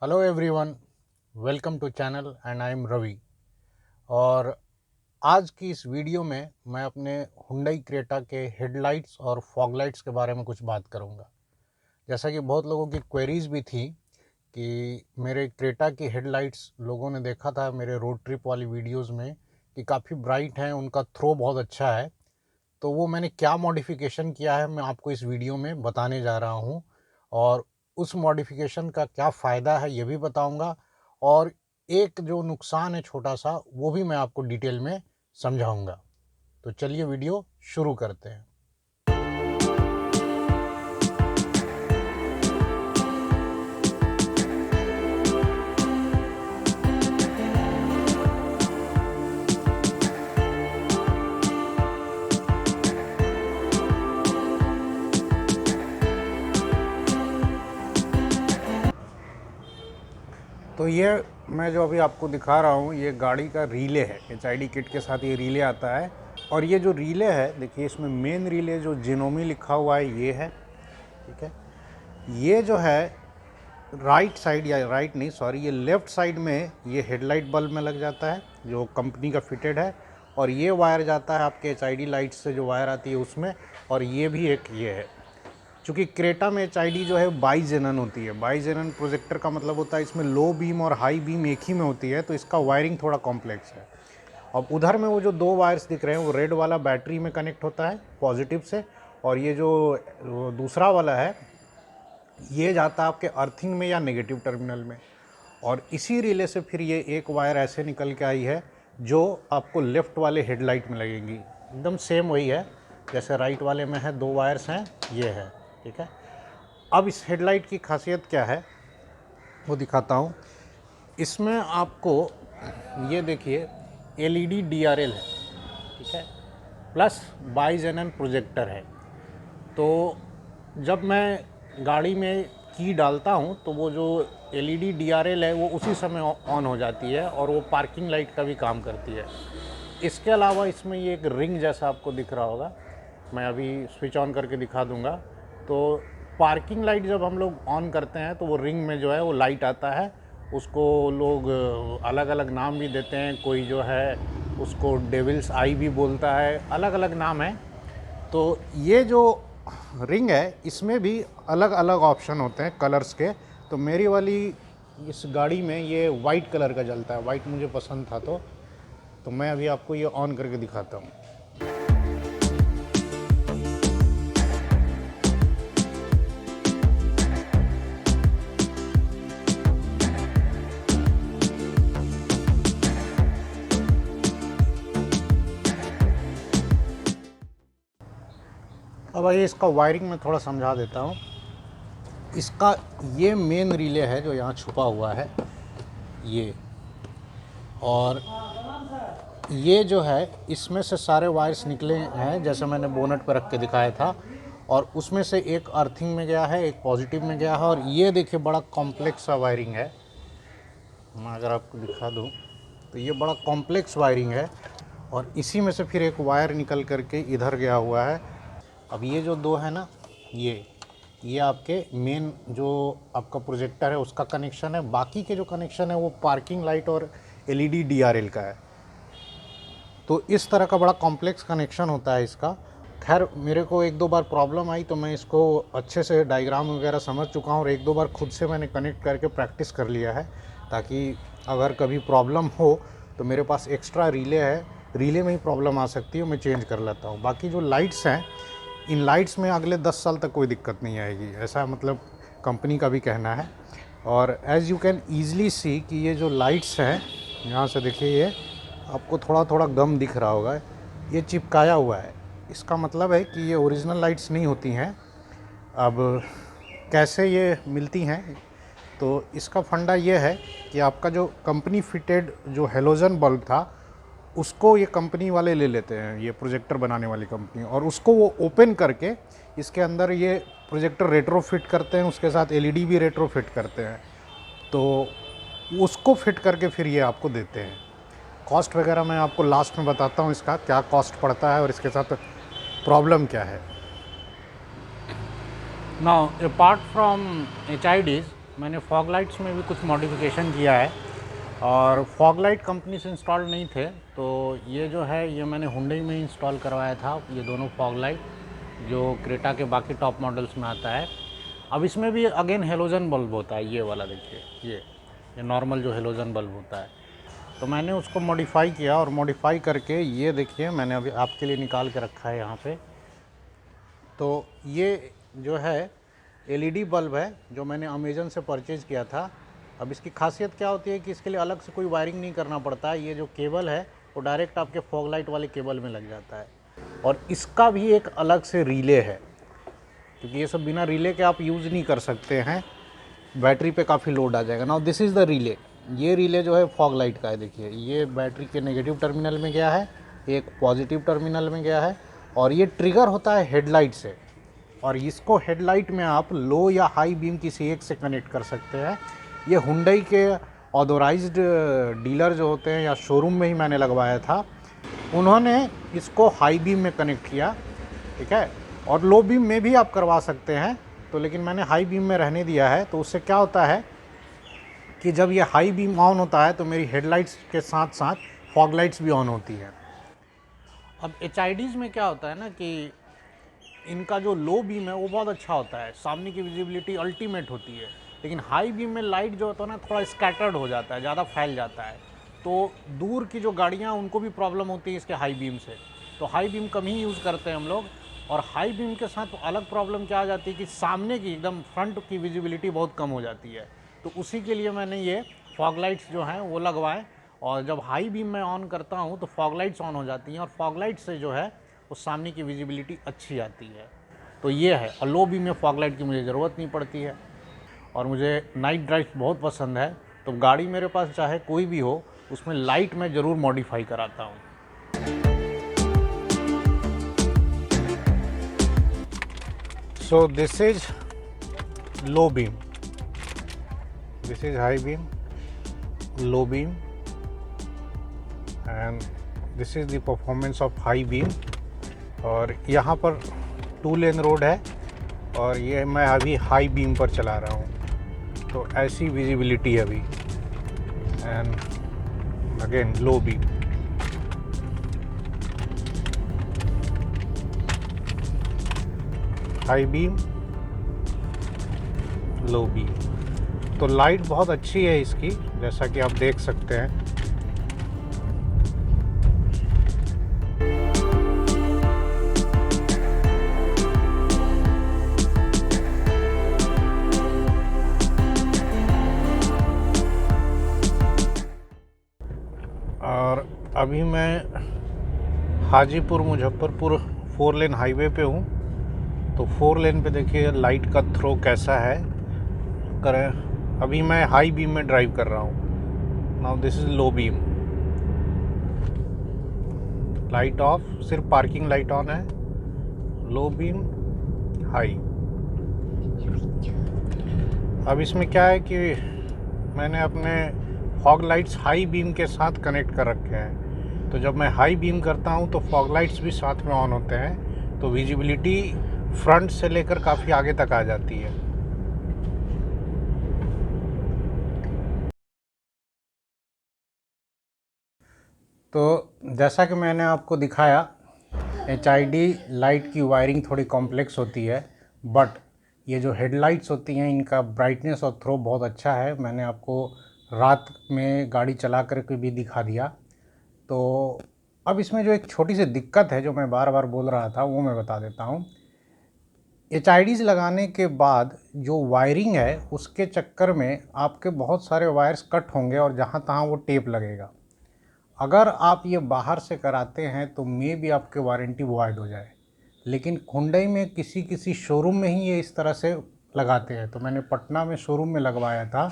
Hello everyone, welcome to channel and I am Ravi. और आज की इस वीडियो में मैं अपने हुंडई क्रेटा के हेडलाइट्स और फॉग लाइट्स के बारे में कुछ बात करूंगा। जैसा कि बहुत लोगों की क्वेरीज भी थी कि मेरे क्रेटा की हेडलाइट्स लोगों ने देखा था मेरे रोड ट्रिप वाली वीडियोस में कि काफ़ी ब्राइट हैं, उनका थ्रो बहुत अच्छा है। तो वो मैंने क्या मॉडिफिकेशन किया है मैं आपको इस वीडियो में बताने जा रहा हूँ, और उस मॉडिफिकेशन का क्या फ़ायदा है ये भी बताऊँगा, और एक जो नुकसान है छोटा सा वो भी मैं आपको डिटेल में समझाऊँगा। तो चलिए वीडियो शुरू करते हैं। तो ये मैं जो अभी आपको दिखा रहा हूँ ये गाड़ी का रिले है। HID किट के साथ ये रिले आता है, और ये जो रिले है देखिए इसमें मेन रिले जो जिनोमी लिखा हुआ है ये है, ठीक है। ये जो है राइट साइड, या राइट नहीं सॉरी, ये लेफ़्ट साइड में ये हेडलाइट बल्ब में लग जाता है जो कंपनी का फिटेड है, और ये वायर जाता है आपके HID लाइट से जो वायर आती है उसमें, और ये भी एक ये है। चूँकि क्रेटा में HID जो है बाई जेनन होती है। बाई जेनन प्रोजेक्टर का मतलब होता है इसमें लो बीम और हाई बीम एक ही में होती है, तो इसका वायरिंग थोड़ा कॉम्प्लेक्स है। अब उधर में वो जो दो वायर्स दिख रहे हैं वो रेड वाला बैटरी में कनेक्ट होता है पॉजिटिव से, और ये जो दूसरा वाला है ये जाता है आपके अर्थिंग में या नेगेटिव टर्मिनल में। और इसी रिले से फिर ये एक वायर ऐसे निकल के आई है जो आपको लेफ़्ट वाले हेडलाइट में लगेगी। एकदम सेम वही है जैसे राइट वाले में है, दो वायर्स हैं, ये है, ठीक है। अब इस हेडलाइट की खासियत क्या है वो दिखाता हूँ। इसमें आपको ये देखिए LED DRL है, ठीक है, प्लस बाइजेनन प्रोजेक्टर है। तो जब मैं गाड़ी में की डालता हूँ तो वो जो LED DRL है वो उसी समय ऑन हो जाती है, और वो पार्किंग लाइट का भी काम करती है। इसके अलावा इसमें ये एक रिंग जैसा आपको दिख रहा होगा, मैं अभी स्विच ऑन करके दिखा दूंगा। तो पार्किंग लाइट जब हम लोग ऑन करते हैं तो वो रिंग में जो है वो लाइट आता है, उसको लोग अलग अलग नाम भी देते हैं। कोई जो है उसको डेविल्स आई भी बोलता है, अलग अलग नाम है। तो ये जो रिंग है इसमें भी अलग अलग ऑप्शन होते हैं कलर्स के। तो मेरी वाली इस गाड़ी में ये वाइट कलर का जलता है, वाइट मुझे पसंद था, तो मैं अभी आपको ये ऑन करके दिखाता हूँ। अब आइए इसका वायरिंग में थोड़ा समझा देता हूँ। इसका ये मेन रिले है जो यहाँ छुपा हुआ है ये, और ये जो है इसमें से सारे वायर्स निकले हैं जैसे मैंने बोनट पर रख के दिखाया था, और उसमें से एक अर्थिंग में गया है, एक पॉजिटिव में गया है। और ये देखिए बड़ा कॉम्प्लेक्स सा वायरिंग है, मैं अगर आपको दिखा दूँ तो ये बड़ा कॉम्प्लेक्स वायरिंग है, और इसी में से फिर एक वायर निकल करके इधर गया हुआ है। अब ये जो दो है ना, ये आपके मेन जो आपका प्रोजेक्टर है उसका कनेक्शन है। बाकी के जो कनेक्शन है वो पार्किंग लाइट और LED DRL का है। तो इस तरह का बड़ा कॉम्प्लेक्स कनेक्शन होता है इसका। खैर मेरे को एक दो बार प्रॉब्लम आई तो मैं इसको अच्छे से डायग्राम वगैरह समझ चुका हूँ, और एक दो बार खुद से मैंने कनेक्ट करके प्रैक्टिस कर लिया है, ताकि अगर कभी प्रॉब्लम हो तो मेरे पास एक्स्ट्रा रिले है, रिले में ही प्रॉब्लम आ सकती है, मैं चेंज कर लेता हूँ। बाकी जो लाइट्स हैं इन लाइट्स में अगले 10 साल तक कोई दिक्कत नहीं आएगी, ऐसा मतलब कंपनी का भी कहना है। और एज़ यू कैन ईज़िली सी कि ये जो लाइट्स हैं यहाँ से देखिए, ये आपको थोड़ा थोड़ा गम दिख रहा होगा, ये चिपकाया हुआ है। इसका मतलब है कि ये ओरिजिनल लाइट्स नहीं होती हैं। अब कैसे ये मिलती हैं, तो इसका फंडा ये है कि आपका जो कंपनी फिटेड जो हेलोजन बल्ब था उसको ये कंपनी वाले ले लेते हैं, ये प्रोजेक्टर बनाने वाली कंपनी, और उसको वो ओपन करके इसके अंदर ये प्रोजेक्टर रेट्रो फिट करते हैं, उसके साथ LED भी रेट्रो फिट करते हैं। तो उसको फिट करके फिर ये आपको देते हैं। कॉस्ट वगैरह मैं आपको लास्ट में बताता हूँ इसका क्या कॉस्ट पड़ता है और इसके साथ प्रॉब्लम क्या है। नाउ अपार्ट फ्रॉम HIDs, मैंने फॉग लाइट्स में भी कुछ मॉडिफिकेशन किया है, और फॉग लाइट कंपनी से इंस्टॉल नहीं थे, तो ये जो है ये मैंने हुंडई में इंस्टॉल करवाया था, ये दोनों फॉग लाइट जो क्रेटा के बाकी टॉप मॉडल्स में आता है। अब इसमें भी अगेन हेलोजन बल्ब होता है, ये वाला देखिए, ये नॉर्मल जो हेलोजन बल्ब होता है। तो मैंने उसको मॉडिफ़ाई किया, और मॉडिफ़ाई करके ये देखिए मैंने अभी आपके लिए निकाल के रखा है यहाँ पे। तो ये जो है एलईडी बल्ब है जो मैंने अमेज़न से परचेज़ किया था। अब इसकी खासियत क्या होती है कि इसके लिए अलग से कोई वायरिंग नहीं करना पड़ता है, ये जो केबल है वो डायरेक्ट आपके फॉग लाइट वाले केबल में लग जाता है। और इसका भी एक अलग से रिले है, क्योंकि ये सब बिना रिले के आप यूज़ नहीं कर सकते हैं, बैटरी पे काफ़ी लोड आ जाएगा। Now this is the relay. ये रिले जो है फॉग लाइट का है, देखिए ये बैटरी के नेगेटिव टर्मिनल में गया है, एक पॉजिटिव टर्मिनल में गया है, और ये ट्रिगर होता है हेडलाइट से, और इसको हेडलाइट में आप लो या हाई बीम किसी एक से कनेक्ट कर सकते हैं। ये हुंडई के ऑथोराइज्ड डीलर जो होते हैं या शोरूम में ही मैंने लगवाया था, उन्होंने इसको हाई बीम में कनेक्ट किया, ठीक है, और लो बीम में भी आप करवा सकते हैं। तो लेकिन मैंने हाई बीम में रहने दिया है। तो उससे क्या होता है कि जब ये हाई बीम ऑन होता है तो मेरी हेडलाइट्स के साथ साथ फॉग लाइट्स भी ऑन होती हैं। अब एचआईडीज़ में क्या होता है ना कि इनका जो लो बीम है वो बहुत अच्छा होता है, सामने की विजिबिलिटी अल्टीमेट होती है, लेकिन हाई बीम में लाइट जो होता है ना थोड़ा स्कैटर्ड हो जाता है, ज़्यादा फैल जाता है, तो दूर की जो गाड़ियाँ उनको भी प्रॉब्लम होती है इसके हाई बीम से। तो हाई बीम कम ही यूज़ करते हैं हम लोग। और हाई बीम के साथ अलग प्रॉब्लम क्या आ जाती है कि सामने की एकदम फ्रंट की विजिबिलिटी बहुत कम हो जाती है। तो उसी के लिए मैंने ये फॉग लाइट्स जो हैं वो लगवाए, और जब हाई बीम में ऑन करता हूँ तो फॉग लाइट्स ऑन हो जाती हैं, और फॉग लाइट से जो है वो सामने की विजिबिलिटी अच्छी आती है। तो ये है, और लो बीम में फॉग लाइट की मुझे ज़रूरत नहीं पड़ती है। और मुझे नाइट ड्राइव बहुत पसंद है, तो गाड़ी मेरे पास चाहे कोई भी हो उसमें लाइट मैं ज़रूर मॉडिफाई कराता हूँ। So this is low beam, this is high beam, low beam, and this is the performance of high beam. और यहाँ पर 2 लेन रोड है, और ये मैं अभी हाई बीम पर चला रहा हूँ, तो ऐसी विजिबिलिटी है अभी। And again low beam, high beam, low beam. तो लाइट बहुत अच्छी है इसकी, जैसा कि आप देख सकते हैं। और अभी मैं हाजीपुर मुजफ्फरपुर 4 लेन हाईवे पे हूँ। तो 4 लेन पे देखिए लाइट का थ्रो कैसा है करें। अभी मैं हाई बीम में ड्राइव कर रहा हूँ। Now this is low beam, light of, सिर्फ पार्किंग लाइट ऑन है। Low beam, high. अब इसमें क्या है कि मैंने अपने फॉग लाइट्स हाई बीम के साथ कनेक्ट कर रखे हैं, तो जब मैं हाई बीम करता हूँ तो फॉग लाइट्स भी साथ में ऑन होते हैं, तो विजिबिलिटी फ्रंट से लेकर काफ़ी आगे तक आ जाती है। तो जैसा कि मैंने आपको दिखाया, एचआईडी लाइट की वायरिंग थोड़ी कॉम्प्लेक्स होती है, बट ये जो हेडलाइट्स होती हैं इनका ब्राइटनेस और थ्रो बहुत अच्छा है। मैंने आपको रात में गाड़ी चला करके भी दिखा दिया। तो अब इसमें जो एक छोटी सी दिक्कत है जो मैं बार बार बोल रहा था वो मैं बता देता हूँ। एचआईडीज़ लगाने के बाद जो वायरिंग है उसके चक्कर में आपके बहुत सारे वायर्स कट होंगे, और जहाँ तहाँ वो टेप लगेगा। अगर आप ये बाहर से कराते हैं तो मे भी आपके वारंटी वॉइड हो जाए, लेकिन हुंडई में किसी किसी शोरूम में ही ये इस तरह से लगाते हैं। तो मैंने पटना में शोरूम में लगवाया था,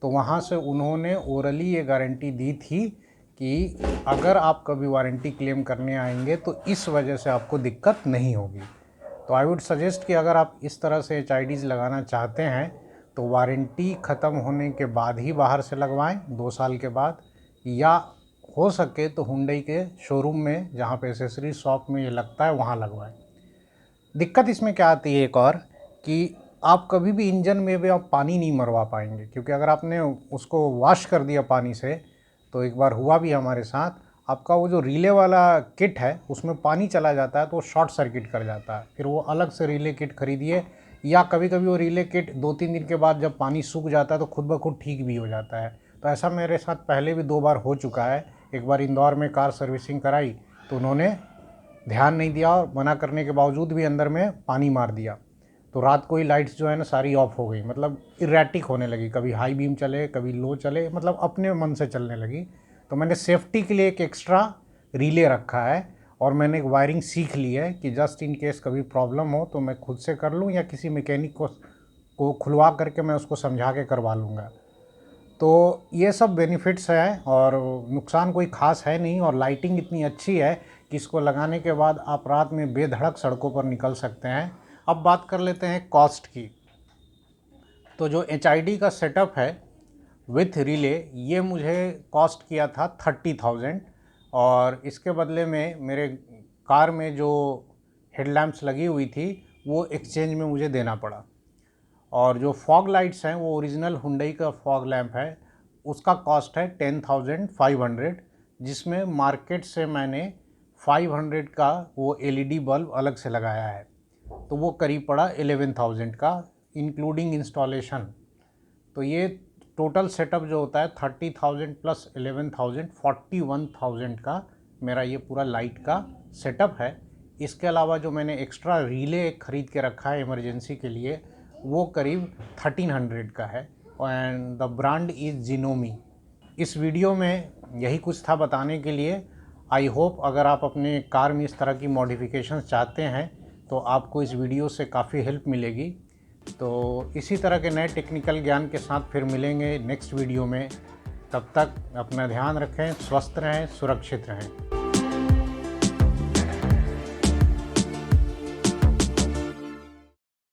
तो वहाँ से उन्होंने ओरली ये गारंटी दी थी कि अगर आप कभी वारंटी क्लेम करने आएंगे तो इस वजह से आपको दिक्कत नहीं होगी। तो आई वुड सजेस्ट कि अगर आप इस तरह से एचआईडीज़ लगाना चाहते हैं तो वारंटी ख़त्म होने के बाद ही बाहर से लगवाएं, 2 साल के बाद, या हो सके तो हुंडई के शोरूम में जहाँ पे एसेसरी शॉप में ये लगता है वहाँ लगवाएं। दिक्कत इसमें क्या आती है एक और, कि आप कभी भी इंजन में भी आप पानी नहीं मरवा पाएंगे, क्योंकि अगर आपने उसको वॉश कर दिया पानी से, तो एक बार हुआ भी हमारे साथ, आपका वो जो रिले वाला किट है उसमें पानी चला जाता है तो वो शॉर्ट सर्किट कर जाता है। फिर वो अलग से रिले किट खरीदिए, या कभी कभी वो रिले किट 2-3 दिन के बाद जब पानी सूख जाता है तो खुद ब खुद ठीक भी हो जाता है। तो ऐसा मेरे साथ पहले भी 2 बार हो चुका है। एक बार इंदौर में कार सर्विसिंग कराई तो उन्होंने ध्यान नहीं दिया और मना करने के बावजूद भी अंदर में पानी मार दिया। तो रात को ही लाइट्स जो है ना सारी ऑफ हो गई, मतलब इरेटिक होने लगी, कभी हाई बीम चले कभी लो चले, मतलब अपने मन से चलने लगी। तो मैंने सेफ्टी के लिए एक एक्स्ट्रा रिले रखा है, और मैंने एक वायरिंग सीख ली है कि जस्ट इन केस कभी प्रॉब्लम हो तो मैं खुद से कर लूँ, या किसी मैकेनिक को खुलवा करके मैं उसको समझा के करवा लूँगा। तो ये सब बेनिफिट्स हैं, और नुकसान कोई ख़ास है नहीं, और लाइटिंग इतनी अच्छी है कि इसको लगाने के बाद आप रात में बेधड़क सड़कों पर निकल सकते हैं। अब बात कर लेते हैं कॉस्ट की। तो जो HID का सेटअप है विथ रिले, ये मुझे कॉस्ट किया था 30,000, और इसके बदले में मेरे कार में जो हेडलैम्प्स लगी हुई थी वो एक्सचेंज में मुझे देना पड़ा। और जो फॉग लाइट्स हैं वो ओरिजिनल हुंडई का फॉग लैंप है, उसका कॉस्ट है 10,500, जिसमें मार्केट से मैंने 500 का वो LED बल्ब अलग से लगाया है, तो वो करीब पड़ा 11,000 का इंक्लूडिंग इंस्टॉलेशन। तो ये टोटल सेटअप जो होता है 30,000 प्लस 11,000, 41,000 का मेरा ये पूरा लाइट का सेटअप है। इसके अलावा जो मैंने एक्स्ट्रा रिले ख़रीद के रखा है इमरजेंसी के लिए, वो करीब 1300 का है, एंड द ब्रांड इज़ जिनोमी। इस वीडियो में यही कुछ था बताने के लिए। आई होप अगर आप अपने कार में इस तरह की मॉडिफिकेशंस चाहते हैं तो आपको इस वीडियो से काफ़ी हेल्प मिलेगी। तो इसी तरह के नए टेक्निकल ज्ञान के साथ फिर मिलेंगे नेक्स्ट वीडियो में। तब तक अपना ध्यान रखें, स्वस्थ रहें, सुरक्षित रहें।